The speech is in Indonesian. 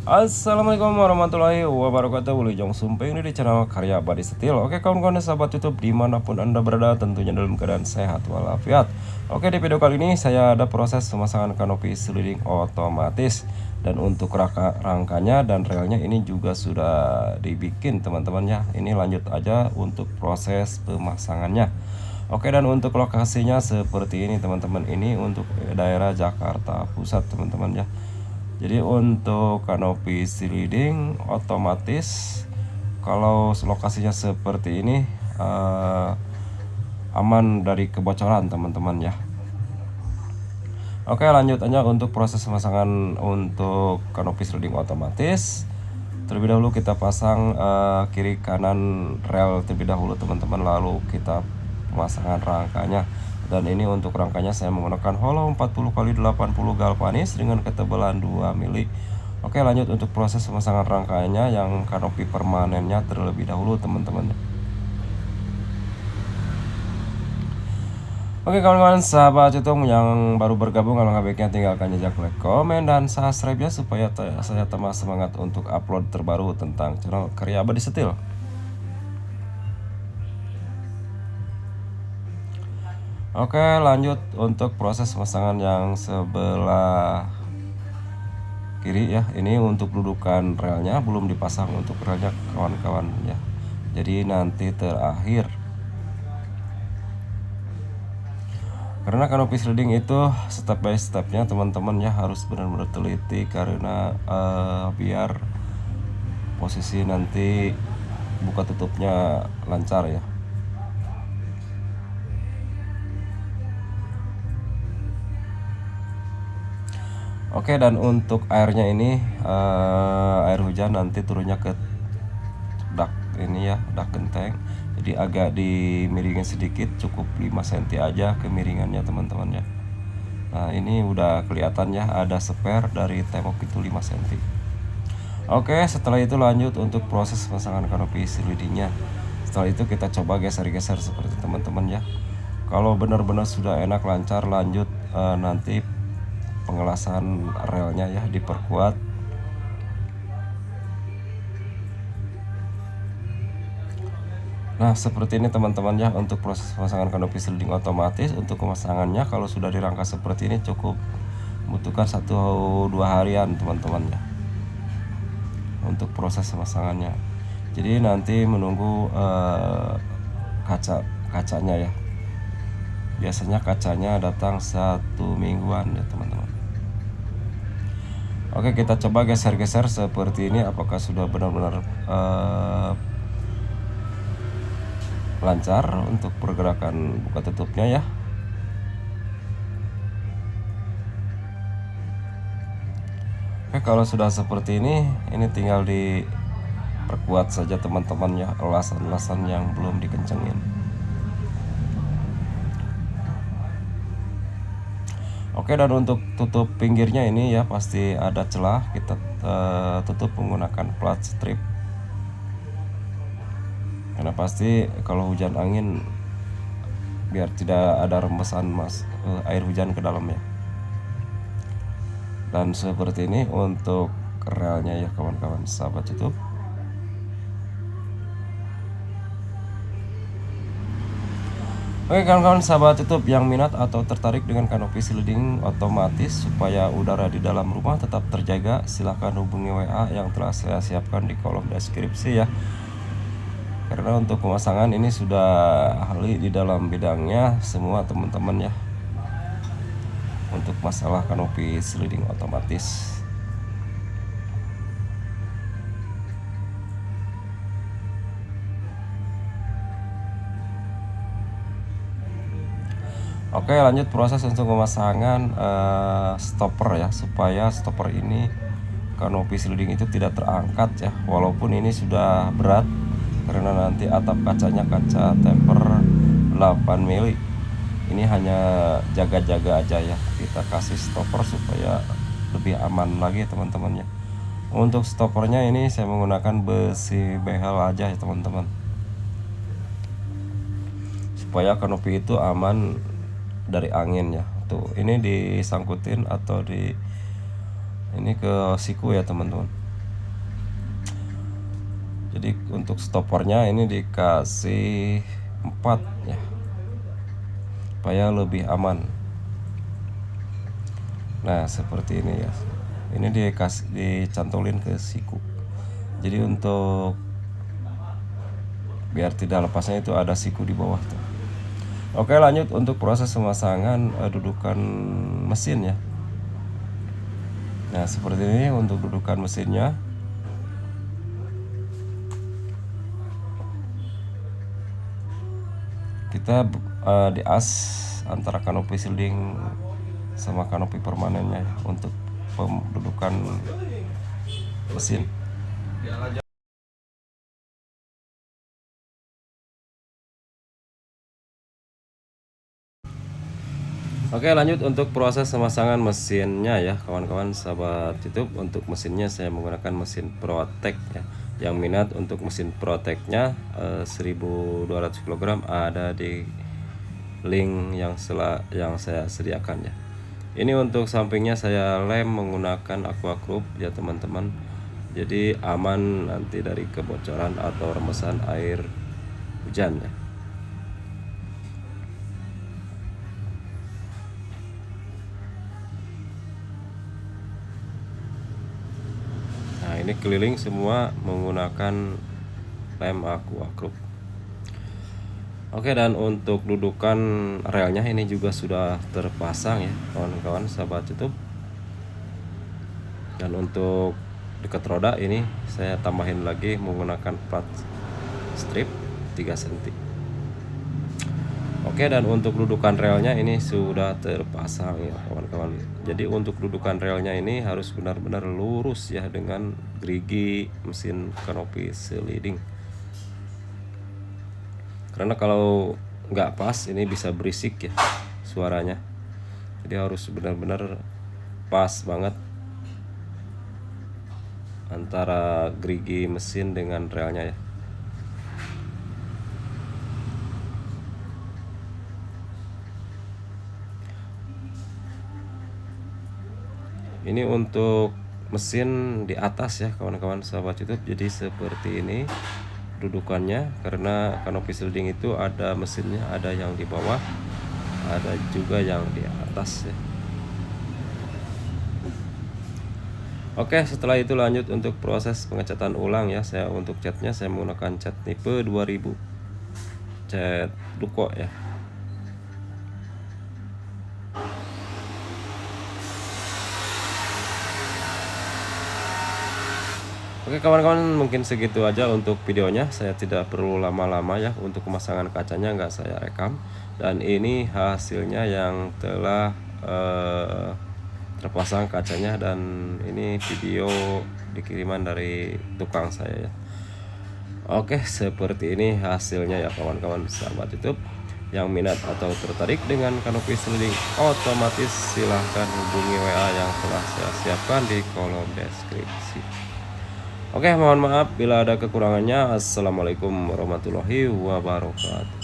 Assalamualaikum warahmatullahi wabarakatuh. Wilujeng Sumping ini di channel Karya Abadi Setil. Oke kawan-kawan sahabat YouTube dimanapun anda berada, tentunya dalam keadaan sehat walafiat. Oke, di video kali ini saya ada proses pemasangan kanopi sliding otomatis. Dan untuk rangkanya dan relnya ini juga sudah dibikin teman-teman ya. Ini lanjut aja untuk proses pemasangannya. Oke, dan untuk lokasinya seperti ini teman-teman. Ini untuk daerah Jakarta Pusat teman-teman ya. Jadi untuk kanopi sliding otomatis kalau lokasinya seperti ini aman dari kebocoran teman-teman ya. Oke, lanjut aja untuk proses pemasangan untuk kanopi sliding otomatis. Terlebih dahulu kita pasang kiri kanan rel terlebih dahulu teman-teman, lalu kita pemasangan rangkanya. Dan ini untuk rangkanya saya menggunakan hollow 40x80 galvanis dengan ketebalan 2 mili. Oke, lanjut untuk proses pemasangan rangkanya yang kanopi permanennya terlebih dahulu teman-teman. Oke kawan-kawan sahabat YouTube yang baru bergabung, alangkah baiknya tinggalkan jejak like, komen, dan subscribe ya supaya saya tambah semangat untuk upload terbaru tentang channel Karya Abadi Setil. Oke, lanjut untuk proses pemasangan yang sebelah kiri ya. Ini untuk dudukan relnya belum dipasang untuk relnya kawan-kawan ya. Jadi nanti terakhir. Karena kanopi sliding itu step by stepnya teman-teman ya, harus benar-benar teliti karena biar posisi nanti buka tutupnya lancar ya. Oke, dan untuk airnya ini air hujan nanti turunnya ke dak ini ya, dak genteng. Jadi agak dimiringin sedikit, cukup 5 cm aja kemiringannya teman-teman ya. Nah, ini udah kelihatan ya ada spare dari tembok itu 5 cm. Oke, setelah itu lanjut untuk proses pemasangan kanopi slidingnya. Setelah itu kita coba geser-geser seperti teman-teman ya. Kalau benar-benar sudah enak lancar, lanjut nanti pengelasan relnya ya diperkuat. Nah, seperti ini teman-teman ya untuk proses pemasangan kanopi sliding otomatis. Untuk pemasangannya kalau sudah dirangka seperti ini cukup membutuhkan 1-2 harian teman-teman ya untuk proses pemasangannya. Jadi nanti menunggu kacanya ya. Biasanya kacanya datang 1 mingguan ya teman-teman. Oke, kita coba geser-geser seperti ini, apakah sudah benar-benar lancar untuk pergerakan buka tutupnya ya. Oke, kalau sudah seperti ini tinggal diperkuat saja teman-teman ya, elasan-elasan yang belum dikencengin. Oke, dan untuk tutup pinggirnya ini ya pasti ada celah, kita tutup menggunakan plat strip. Karena pasti kalau hujan angin biar tidak ada rembesan air hujan ke dalam ya. Dan seperti ini untuk relnya ya kawan-kawan sahabat YouTube. Oke kawan-kawan sahabat YouTube yang minat atau tertarik dengan kanopi sliding otomatis supaya udara di dalam rumah tetap terjaga, silahkan hubungi WA yang telah saya siapkan di kolom deskripsi ya. Karena untuk pemasangan ini sudah ahli di dalam bidangnya semua teman-teman ya, untuk masalah kanopi sliding otomatis. Oke, lanjut proses untuk pemasangan stopper ya, supaya stopper ini kanopi sliding itu tidak terangkat ya, walaupun ini sudah berat karena nanti atap kacanya kaca temper 8 mili. Ini hanya jaga-jaga aja ya, kita kasih stopper supaya lebih aman lagi teman-teman ya. Untuk stoppernya ini saya menggunakan besi behel aja ya teman-teman, supaya kanopi itu aman dari angin ya. Tuh, ini disangkutin atau ini ke siku ya teman-teman. Jadi untuk stoppernya ini dikasih 4 ya, supaya lebih aman. Nah seperti ini ya, ini dicantolin ke siku. Jadi untuk biar tidak lepasnya itu ada siku di bawah tuh. Oke, lanjut untuk proses pemasangan dudukan mesin ya. Nah seperti ini untuk dudukan mesinnya. Kita dias antara kanopi shielding sama kanopi permanennya untuk pendudukan mesin. Oke, lanjut untuk proses pemasangan mesinnya ya kawan-kawan sahabat YouTube. Untuk mesinnya saya menggunakan mesin Protec ya. Yang minat untuk mesin Protecnya 1200 kg ada di link yang saya sediakan ya. Ini untuk sampingnya saya lem menggunakan aqua group ya teman-teman. Jadi aman nanti dari kebocoran atau remesan air hujan ya. Nah ini keliling semua menggunakan lem aqua group. Oke, dan untuk dudukan relnya ini juga sudah terpasang ya kawan-kawan sahabat YouTube. Dan untuk dekat roda ini saya tambahin lagi menggunakan plat strip 3 cm. Oke, dan untuk dudukan relnya ini sudah terpasang ya kawan-kawan. Jadi untuk dudukan relnya ini harus benar-benar lurus ya dengan gerigi mesin kanopi sliding. Karena kalau nggak pas ini bisa berisik ya suaranya. Jadi harus benar-benar pas banget antara gerigi mesin dengan relnya ya. Ini untuk mesin di atas ya kawan-kawan sahabat YouTube. Jadi seperti ini dudukannya, karena kanopi shielding itu ada mesinnya, ada yang di bawah, ada juga yang di atas ya. Oke, setelah itu lanjut untuk proses pengecatan ulang ya. Saya untuk catnya saya menggunakan cat Nipe 2000, cat Duko ya. Oke kawan-kawan, mungkin segitu aja untuk videonya. Saya tidak perlu lama-lama ya. Untuk pemasangan kacanya nggak saya rekam. Dan ini hasilnya yang telah terpasang kacanya. Dan ini video dikiriman dari tukang saya ya. Oke, seperti ini hasilnya ya kawan-kawan sahabat YouTube. Yang minat atau tertarik dengan kanopi sliding otomatis silahkan hubungi WA yang telah saya siapkan di kolom deskripsi. Oke, mohon maaf bila ada kekurangannya. Assalamualaikum warahmatullahi wabarakatuh.